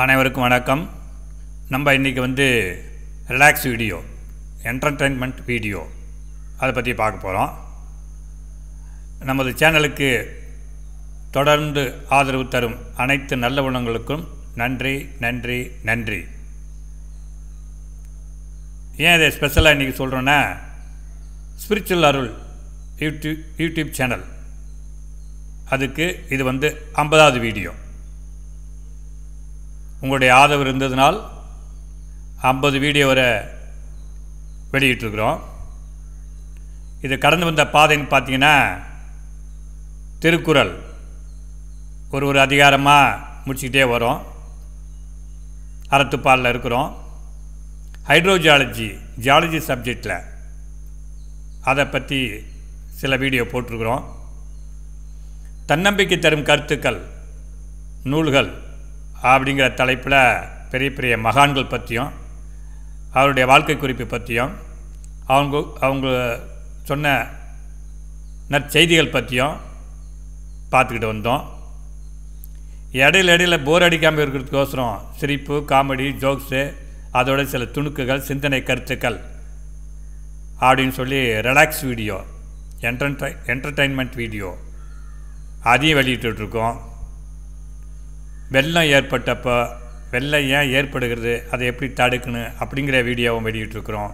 அனைவருக்கும் வணக்கம். நம்ம இன்றைக்கி ரிலாக்ஸ் வீடியோ, என்டர்டெயின்மெண்ட் வீடியோ அதை பற்றி பார்க்க போகிறோம். நமது சேனலுக்கு தொடர்ந்து ஆதரவு தரும் அனைத்து நல்ல உள்ளங்களுக்கும் நன்றி நன்றி நன்றி. ஏன் இதை ஸ்பெஷலாக இன்றைக்கி சொல்கிறோன்னா, ஸ்பிரிச்சுவல் அருள் யூடியூப் சேனல், அதுக்கு இது 50வது வீடியோ. உங்களுடைய ஆதரவு இருந்ததுனால் 50 வீடியோ வரை வெளியிட்டிருக்கிறோம். இது கடந்து வந்த பாதைன்னு பார்த்தீங்கன்னா, திருக்குறள் ஒரு அதிகாரமாக முடிச்சுக்கிட்டே வரோம். அறத்துப்பாலில் இருக்கிறோம். ஜியாலஜி சப்ஜெக்டில் அதை பற்றி சில வீடியோ போட்டிருக்கிறோம். தன்னம்பிக்கை தரும் கருத்துக்கள் நூல்கள் அப்படிங்கிற தலைப்பில் பெரிய பெரிய மகான்கள் பற்றியும் அவருடைய வாழ்க்கை குறிப்பு பற்றியும் அவங்க சொன்ன நற்செய்திகள் பற்றியும் பார்த்துக்கிட்டு வந்தோம். இடையில போர் அடிக்காமல் இருக்கிறதுக்கோசரம் சிரிப்பு, காமெடி, ஜோக்ஸு, அதோட சில துணுக்குகள், சிந்தனை கருத்துக்கள் அப்படின்னு சொல்லி ரிலாக்ஸ் வீடியோ, என்டர்டெயின்மெண்ட் வீடியோ அதையும் வெளியிட்டுருக்கோம். வெள்ளம் ஏற்பட்டப்போ வெள்ளம் ஏன் ஏற்படுகிறது, அதை எப்படி தடுக்கணும் அப்படிங்கிற வீடியோவும் வெளியிட்டிருக்கிறோம்.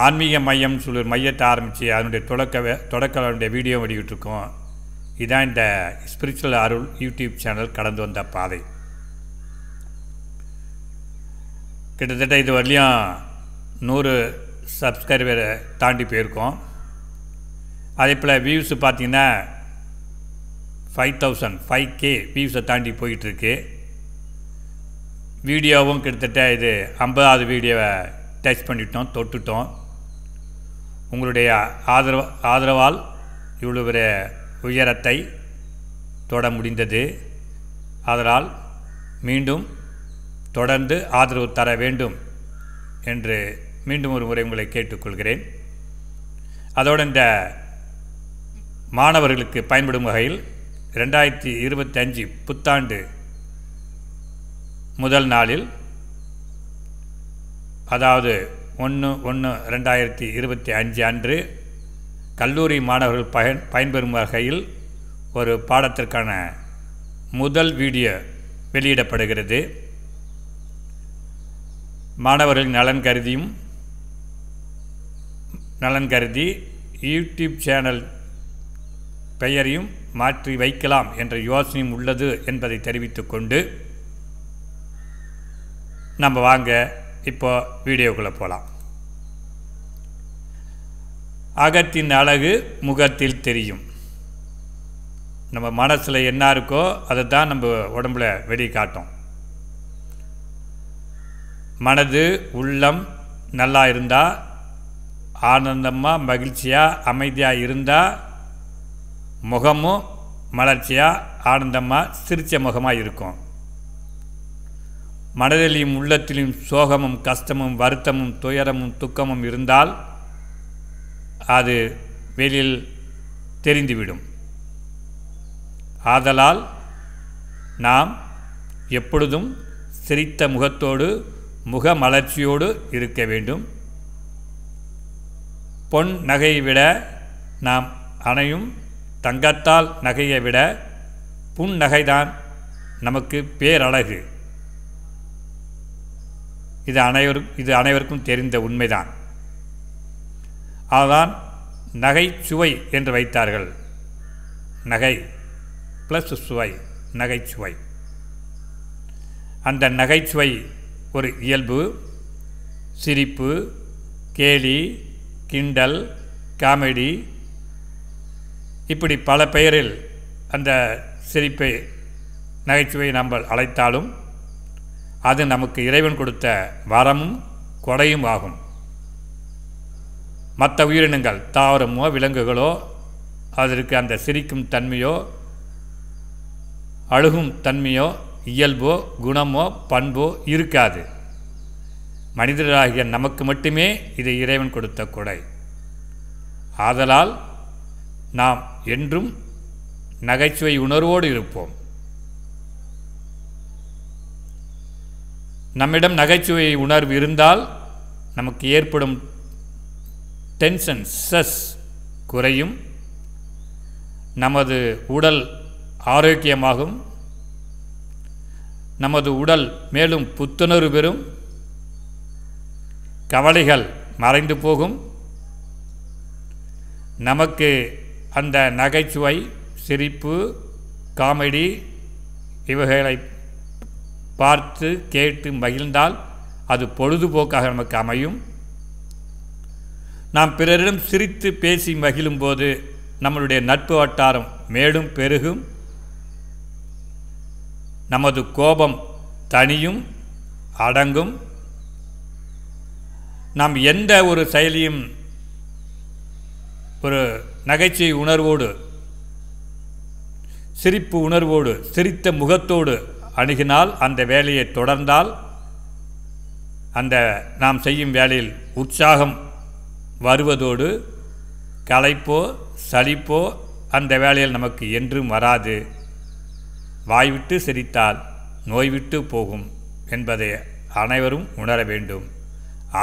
ஆன்மீக மையம் சொல்லி ஒரு மையத்தை ஆரம்பித்து அதனுடைய தொடக்க வீடியோ வெளியிட்டிருக்கோம். இதுதான் இந்த ஸ்பிரிச்சுவல் அருள் யூடியூப் சேனல் கடந்து வந்த பாதை. கிட்டத்தட்ட இது வரலையும் 100 சப்ஸ்கிரைபரை தாண்டி போயிருக்கோம். அதே போல் வியூஸு பார்த்திங்கன்னா 5K வியூஸை தாண்டி போயிட்டுருக்கு. வீடியோவும் கிட்டத்தட்ட இது 50வது வீடியோவை டச் பண்ணிட்டோம், தொட்டுட்டோம். உங்களுடைய ஆதரவால் இவ்வளோ ஒரு உயரத்தை தொட முடிந்தது. அதனால் மீண்டும் தொடர்ந்து ஆதரவு தர வேண்டும் என்று மீண்டும் ஒரு முறை உங்களை கேட்டுக்கொள்கிறேன். அதோடு இந்த மாணவர்களுக்கு பயன்படும் வகையில் 2025 புத்தாண்டு முதல் நாளில், அதாவது 1/1/2025 அன்று கல்லூரி மாணவர்கள் பயன்பெறும் வகையில் ஒரு பாடத்திற்கான முதல் வீடியோ வெளியிடப்படுகிறது. மாணவர்களின் நலன் கருதி யூடியூப் சேனல் பெயரையும் மாற்றி வைக்கலாம் என்ற யோசனையும் உள்ளது என்பதை தெரிவித்துக்கொண்டு நம்ம வாங்க இப்போ வீடியோக்குள்ளே போகலாம். அகத்தின் அழகு முகத்தில் தெரியும். நம்ம மனசில் என்ன இருக்கோ அதை தான் நம்ம உடம்புல வெளிக்காட்டும். மனது உள்ளம் நல்லா இருந்தால், ஆனந்தமாக மகிழ்ச்சியாக அமைதியாக இருந்தால், முகமும் மலர்ச்சியாக ஆனந்தமாக சிரித்த முகமாக இருக்கும். மனதிலையும் உள்ளத்திலும் சோகமும் கஷ்டமும் வருத்தமும் துயரமும் துக்கமும் இருந்தால் அது வெளியில் தெரிந்துவிடும். ஆதலால் நாம் எப்பொழுதும் சிரித்த முகத்தோடு முக மலர்ச்சியோடு இருக்க வேண்டும். பொன் நகையை விட நாம் அணையும் தங்கத்தால் நகையை விட புன்னகைதான் நமக்கு பேரழகு. இது அனைவருக்கும் தெரிந்த உண்மைதான். அதுதான் நகைச்சுவை என்று வைத்தார்கள். நகை ப்ளஸ் சுவை, நகைச்சுவை. அந்த நகைச்சுவை ஒரு இயல்பு. சிரிப்பு, கேலி, கிண்டல், காமெடி, இப்படி பல பெயரில் அந்த சிரிப்பை, நகைச்சுவை நாம் அழைத்தாலும் அது நமக்கு இறைவன் கொடுத்த வரமும் கொடையும் ஆகும். மற்ற உயிரினங்கள், தாவரமோ விலங்குகளோ, அதற்கு அந்த சிரிக்கும் தன்மையோ அழுகும் தன்மையோ இயல்போ குணமோ பண்போ இருக்காது. மனிதராகிய நமக்கு மட்டுமே இது இறைவன் கொடுத்த கொடை. ஆதலால் நாம் என்றும் நகைச்சுவை உணர்வோடு இருப்போம். நம்மிடம் நகைச்சுவை உணர்வு இருந்தால் நமக்கு ஏற்படும் டென்ஷன், ஸ்ட்ரெஸ் குறையும், நமது உடல் ஆரோக்கியமாகும், நமது உடல் மேலும் புத்துணர்வு பெறும், கவலைகள் மறைந்து போகும். நமக்கு அந்த நகைச்சுவை, சிரிப்பு, காமெடி இவைகளை பார்த்து கேட்டு மகிழ்ந்தால் அது பொழுதுபோக்காக நமக்கு அமையும். நாம் பிறரிடம் சிரித்து பேசி மகிழும்போது நம்மளுடைய நட்பு வட்டாரம் மேலும் பெருகும், நமது கோபம் தனியும் அடங்கும். நாம் எந்த ஒரு செயலியும் ஒரு நகைச்சுவை உணர்வோடு, சிரிப்பு உணர்வோடு, சிரித்த முகத்தோடு அணுகினால், அந்த வேலையை தொடர்ந்தால், அந்த நாம் செய்யும் வேலையில் உற்சாகம் வருவதோடு களைப்போ சலிப்போ அந்த வேலையில் நமக்கு என்றும் வராது. வாய்விட்டு சிரித்தால் நோய்விட்டு போகும் என்பதை அனைவரும் உணர வேண்டும்.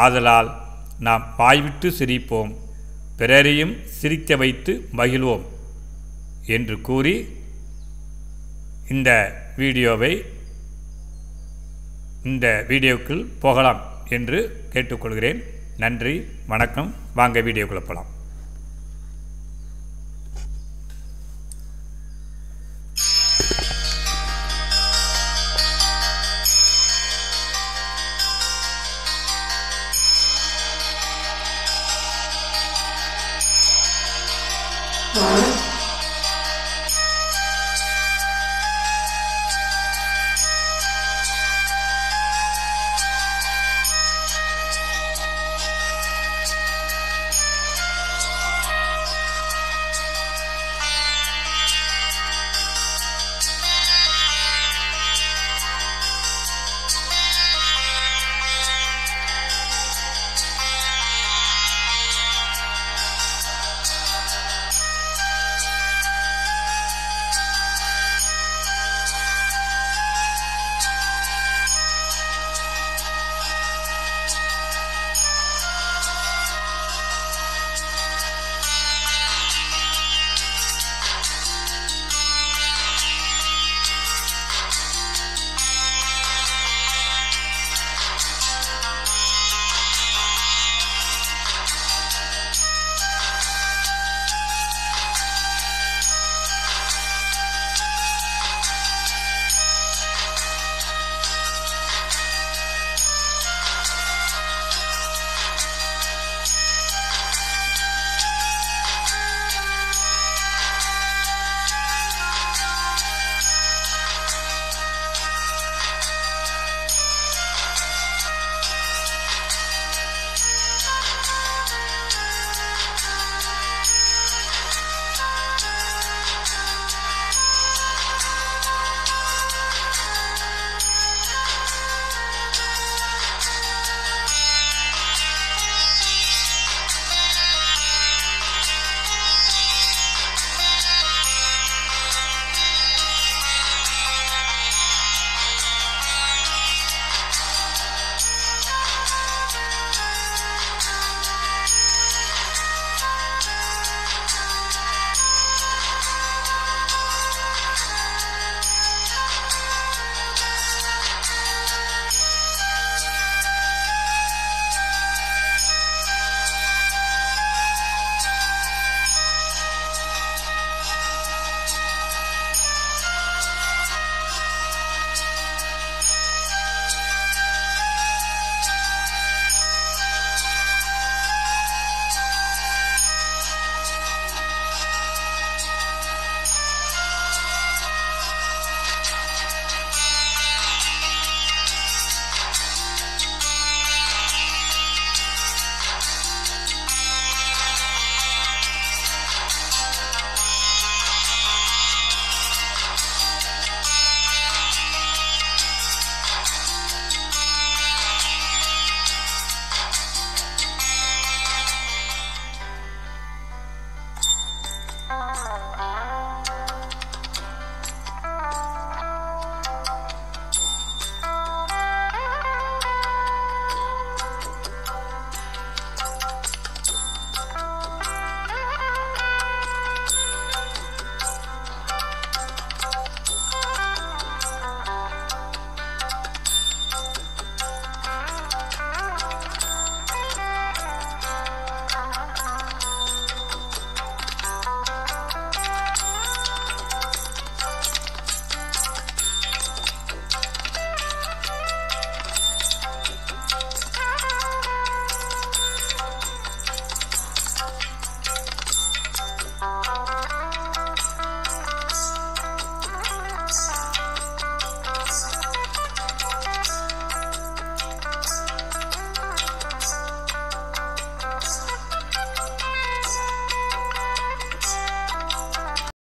ஆதலால் நாம் வாய்விட்டு சிரிப்போம், பிறரையும் சிரிக்க வைத்து மகிழ்வோம் என்று கூறி இந்த வீடியோக்குள் போகலாம் என்று கேட்டுக்கொள்கிறேன். நன்றி, வணக்கம். வாங்க வீடியோக்குள்ளே போகலாம். Wow.